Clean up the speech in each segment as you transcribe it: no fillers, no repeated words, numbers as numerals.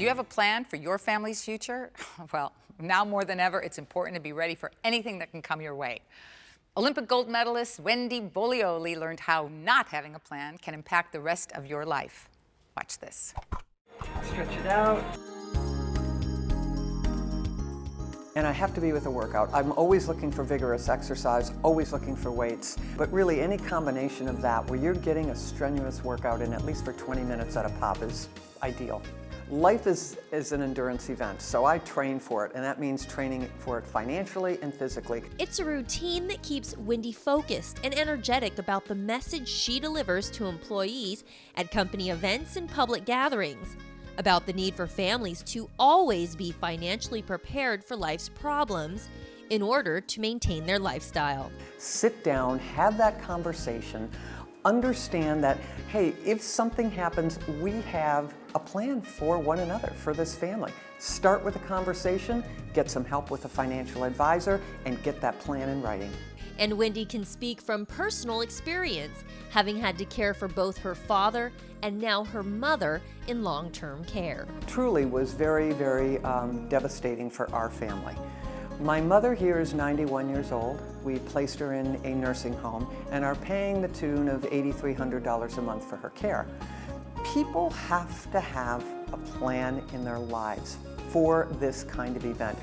Do you have a plan for your family's future? Well, now more than ever, it's important to be ready for anything that can come your way. Olympic gold medalist Wendy Bollioli learned how not having a plan can impact the rest of your life. Watch this. Stretch it out. And I have to be with a workout. I'm always looking for vigorous exercise, always looking for weights, but really any combination of that where you're getting a strenuous workout in at least for 20 minutes at a pop is ideal. Life is an endurance event, so I train for it, and that means training for it financially and physically. It's a routine that keeps Wendy focused and energetic about the message she delivers to employees at company events and public gatherings, about the need for families to always be financially prepared for life's problems in order to maintain their lifestyle. Sit down, have that conversation, understand that, hey, if something happens, we have a plan for one another, for this family. Start with a conversation, get some help with a financial advisor, and get that plan in writing. And Wendy can speak from personal experience, having had to care for both her father and now her mother in long-term care. Truly was very, very devastating for our family. My mother here is 91 years old. We placed her in a nursing home and are paying the tune of $8,300 a month for her care. People have to have a plan in their lives for this kind of event.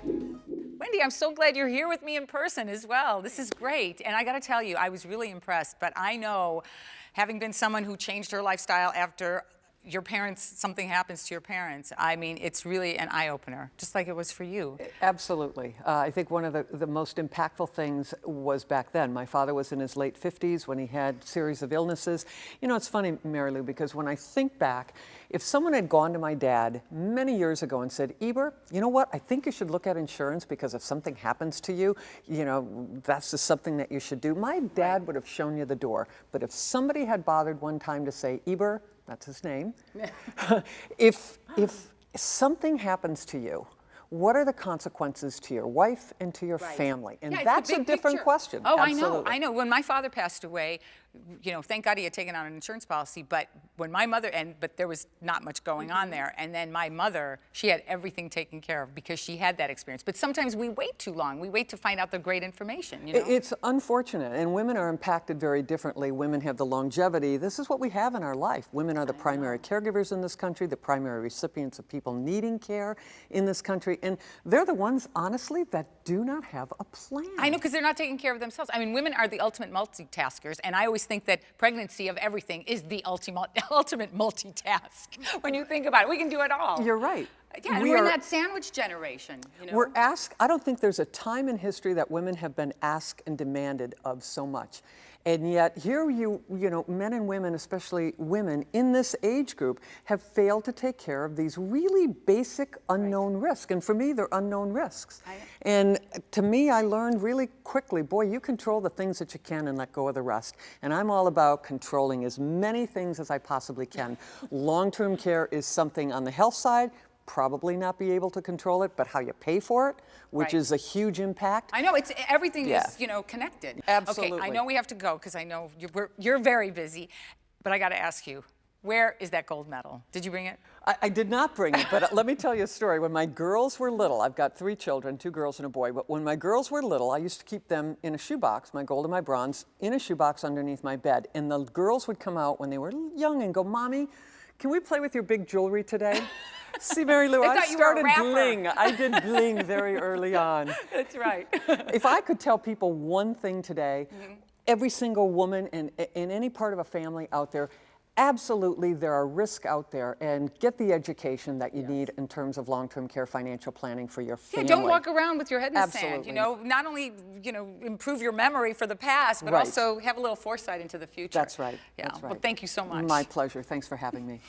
Wendy, I'm so glad you're here with me in person as well. This is great. And I got to tell you, I was really impressed. But I know, having been someone who changed her lifestyle after your parents, something happens to your parents, I mean, it's really an eye-opener, just like it was for you. Absolutely. I think one of the most impactful things was back then. My father was in his late 50s when he had a series of illnesses. You know, it's funny, Marilu, because when I think back, if someone had gone to my dad many years ago and said, Eber, you know what, I think you should look at insurance because if something happens to you, you know, that's just something that you should do, my dad would have shown you the door. But if somebody had bothered one time to say, Eber, that's his name. If something happens to you, what are the consequences to your wife and to your family? And yeah, that's a different question. Oh, Absolutely. I know. When my father passed away, you know, thank God he had taken out an insurance policy, but when my mother, but there was not much going on there, and then my mother, she had everything taken care of because she had that experience. But sometimes we wait too long. We wait to find out the great information, you know? It's unfortunate, and women are impacted very differently. Women have the longevity. This is what we have in our life. Women are the primary caregivers in this country, the primary recipients of people needing care in this country, and they're the ones, honestly, that do not have a plan. I know, because they're not taking care of themselves. I mean, women are the ultimate multitaskers, and I always think that pregnancy of everything is the ultimate multitask. When you think about it, we can do it all. You're right. Yeah, we're in that sandwich generation. You know? We're asked, I don't think there's a time in history that women have been asked and demanded of so much. And yet here you know, men and women, especially women in this age group, have failed to take care of these really basic unknown risks. And for me, they're unknown risks. And to me, I learned really quickly, boy, you control the things that you can and let go of the rest. And I'm all about controlling as many things as I possibly can. Long-term care is something on the health side, probably not be able to control it, but how you pay for it, which is a huge impact. I know, everything is, you know, connected. Absolutely. Okay, I know we have to go because I know you're very busy, but I got to ask you, where is that gold medal? Did you bring it? I did not bring it, but let me tell you a story. When my girls were little, I've got 3 children, 2 girls and a boy, but when my girls were little, I used to keep them in a shoebox, my gold and my bronze, in a shoebox underneath my bed. And the girls would come out when they were young and go, Mommy, can we play with your big jewelry today? See, Marilu, I started bling. I did bling very early on. That's right. If I could tell people one thing today, every single woman in any part of a family out there, absolutely there are risks out there, and get the education that you need in terms of long-term care financial planning for your family. Yeah, don't walk around with your head in the sand. You know, not only, you know, improve your memory for the past, but also have a little foresight into the future. That's right. Yeah. That's right. Well, thank you so much. My pleasure. Thanks for having me.